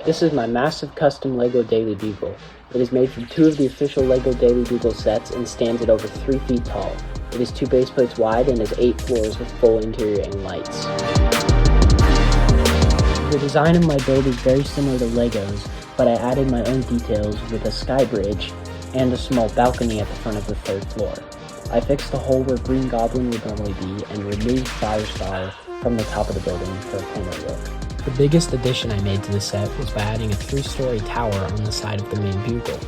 This is my massive custom LEGO Daily Bugle. It is made from 2 of the official LEGO Daily Bugle sets and stands at over 3 feet tall. It is 2 base plates wide and has 8 floors with full interior and lights. The design of my build is very similar to LEGO's, but I added my own details with a sky bridge and a small balcony at the front of the 3rd floor. I fixed the hole where Green Goblin would normally be and removed Firestar from the top of the building for a cleaner look. The biggest addition I made to the set was by adding a 3-story tower on the side of the main bugle.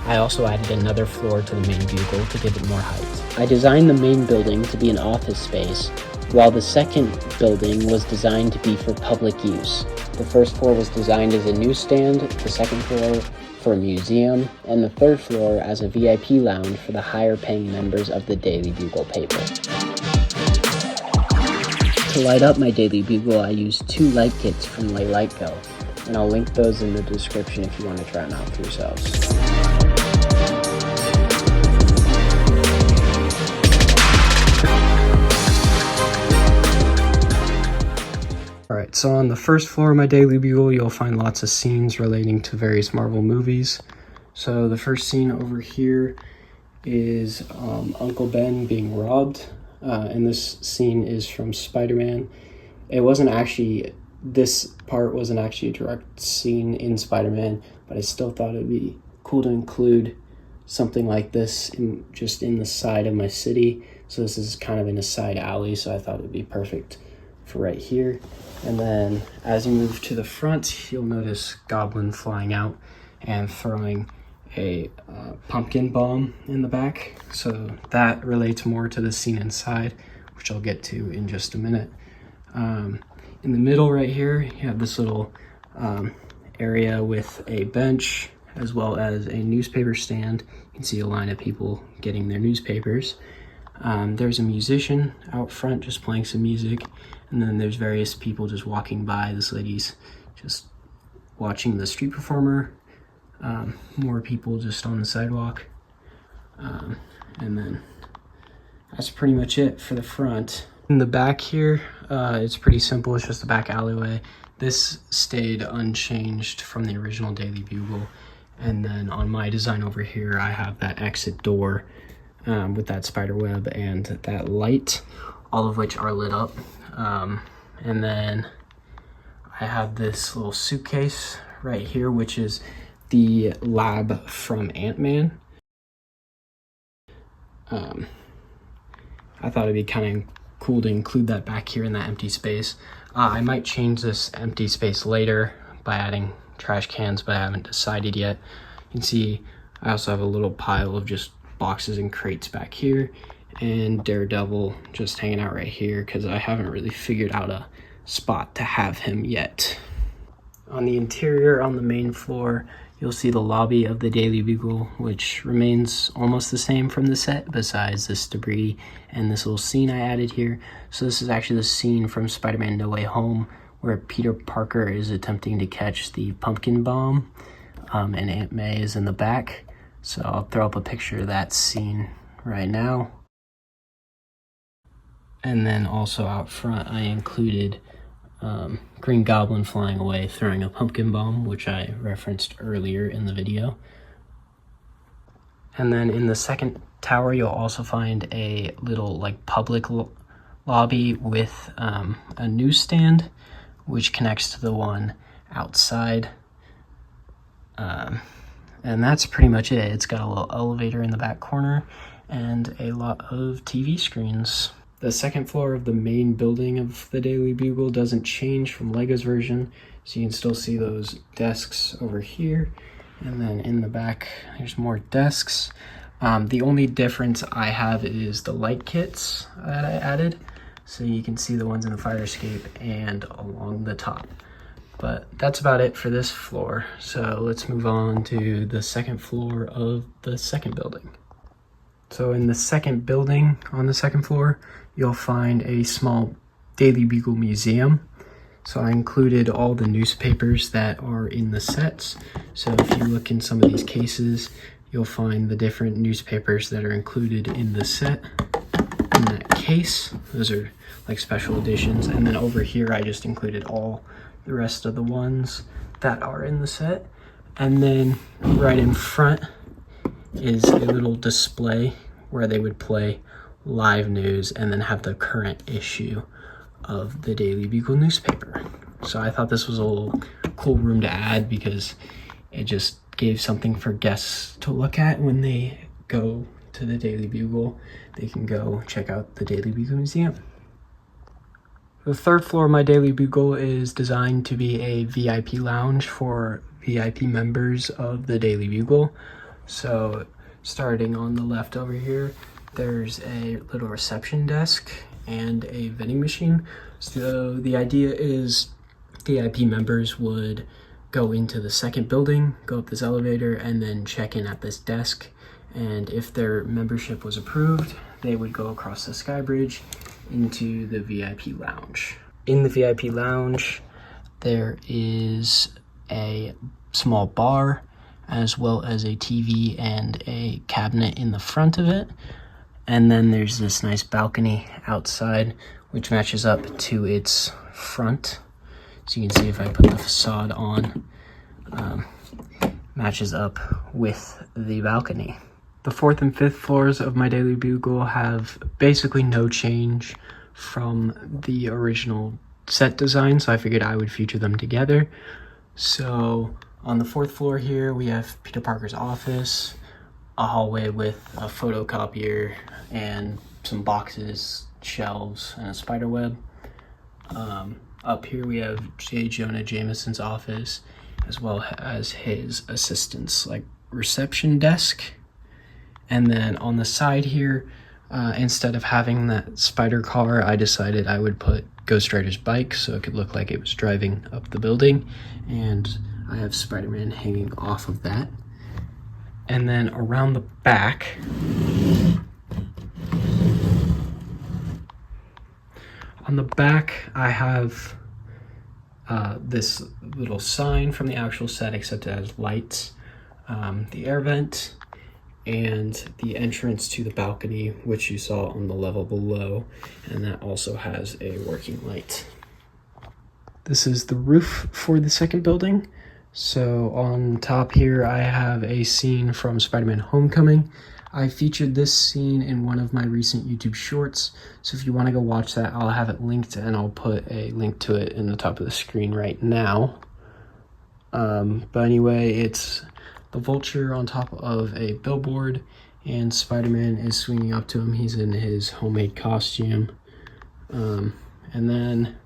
I also added another floor to the main bugle to give it more height. I designed the main building to be an office space, while the second building was designed to be for public use. The 1st floor was designed as a newsstand, the 2nd floor for a museum, and the 3rd floor as a VIP lounge for the higher paying members of the Daily Bugle paper. To light up my Daily Bugle, I used 2 light kits from Light Go, and I'll link those in the description if you want to try them out for yourselves. Alright, so on the 1st floor of my Daily Bugle, you'll find lots of scenes relating to various Marvel movies. So the first scene over here is Uncle Ben being robbed, and this scene is from Spider-Man. This part wasn't actually a direct scene in Spider-Man, but I still thought it'd be cool to include something like this just in the side of my city. So this is kind of in a side alley, so I thought it'd be perfect for right here. And then as you move to the front, you'll notice Goblin flying out and throwing a pumpkin bomb in the back. So that relates more to the scene inside, which I'll get to in just a minute. In the middle right here, you have this little area with a bench as well as a newspaper stand. You can see a line of people getting their newspapers. There's a musician out front just playing some music, and then there's various people just walking by. This lady's just watching the street performer. More people just on the sidewalk. And then that's pretty much it for the front. In the back here, it's pretty simple. It's just a back alleyway. This stayed unchanged from the original Daily Bugle. And then on my design over here, I have that exit door with that spider web and that light, all of which are lit up. And then I have this little suitcase right here, which is the lab from Ant-Man. I thought it'd be kind of cool to include that back here in that empty space. I might change this empty space later by adding trash cans, but I haven't decided yet. You can see I also have a little pile of just boxes and crates back here, and Daredevil just hanging out right here because I haven't really figured out a spot to have him yet. On the interior, on the main floor, you'll see the lobby of the Daily Bugle, which remains almost the same from the set, besides this debris and this little scene I added here. So this is actually the scene from Spider-Man No Way Home, where Peter Parker is attempting to catch the pumpkin bomb, and Aunt May is in the back. So I'll throw up a picture of that scene right now. And then also out front, I included Green Goblin flying away, throwing a pumpkin bomb, which I referenced earlier in the video. And then in the second tower, you'll also find a little public lobby with a newsstand, which connects to the one outside. And that's pretty much it. It's got a little elevator in the back corner and a lot of TV screens. The second floor of the main building of the Daily Bugle doesn't change from LEGO's version, so you can still see those desks over here. And then in the back, there's more desks. The only difference I have is the light kits that I added. So you can see the ones in the fire escape and along the top. But that's about it for this floor. So let's move on to the second floor of the second building. So in the second building, on the second floor, you'll find a small Daily Bugle museum. So I included all the newspapers that are in the sets. So if you look in some of these cases, you'll find the different newspapers that are included in the set. In that case, those are like special editions. And then over here, I just included all the rest of the ones. that are in the set. And then right in front is a little display where they would play live news and then have the current issue of the Daily Bugle newspaper. So I thought this was a little cool room to add because it just gave something for guests to look at when they go to the Daily Bugle. They can go check out the Daily Bugle Museum. The third floor of my Daily Bugle is designed to be a VIP lounge for VIP members of the Daily Bugle. So starting on the left over here, there's a little reception desk and a vending machine. So the idea is VIP members would go into the second building, go up this elevator, and then check in at this desk. And if their membership was approved, they would go across the sky bridge into the VIP lounge. In the VIP lounge, there is a small bar as well as a TV and a cabinet in the front of it. And then there's this nice balcony outside, which matches up to its front. So you can see if I put the facade on, matches up with the balcony. The fourth and fifth floors of my Daily Bugle have basically no change from the original set design, so I figured I would feature them together. So on the fourth floor here, we have Peter Parker's office, a hallway with a photocopier and some boxes, shelves, and a spider web. Up here we have J. Jonah Jameson's office, as well as his assistant's like reception desk. And then on the side here, instead of having that spider car, I decided I would put Ghost Rider's bike so it could look like it was driving up the building. And I have Spider-Man hanging off of that. And then around the back, on the back, I have this little sign from the actual set, except it has lights, the air vent, and the entrance to the balcony, which you saw on the level below, and that also has a working light. This is the roof for the second building. So on top here, I have a scene from Spider-Man Homecoming. I featured this scene in one of my recent YouTube shorts, so if you want to go watch that, I'll have it linked, and I'll put a link to it in the top of the screen right now. But anyway, it's the Vulture on top of a billboard, and Spider-Man is swinging up to him. He's in his homemade costume. And then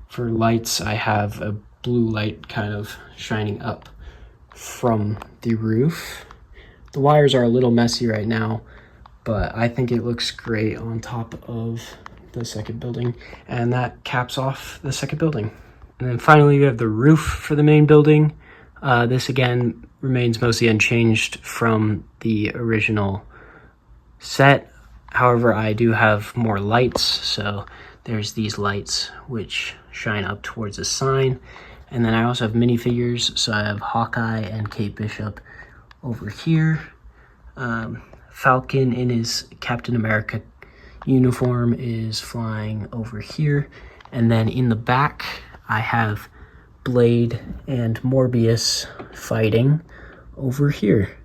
for lights, I have a blue light kind of shining up from the roof. The wires are a little messy right now, but I think it looks great on top of the second building, and that caps off the second building. And then finally, we have the roof for the main building. This again remains mostly unchanged from the original set. However, I do have more lights, so there's these lights which shine up towards the sign. And then I also have minifigures, so I have Hawkeye and Kate Bishop over here. Falcon in his Captain America uniform is flying over here. And then in the back, I have Blade and Morbius fighting over here.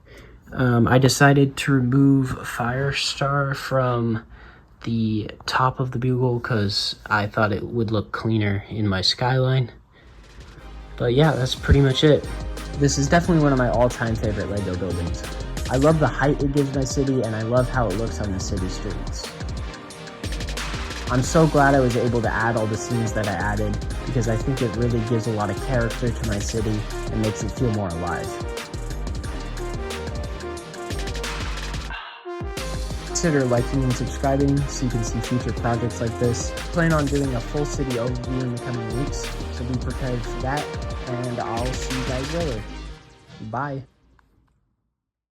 I decided to remove Firestar from the top of the Bugle because I thought it would look cleaner in my skyline. But yeah, that's pretty much it. This is definitely one of my all-time favorite LEGO buildings. I love the height it gives my city, and I love how it looks on the city streets. I'm so glad I was able to add all the scenes that I added, because I think it really gives a lot of character to my city and makes it feel more alive. Consider liking and subscribing so you can see future projects like this. I plan on doing a full city overview in the coming weeks, so be prepared for that, and I'll see you guys later. Bye.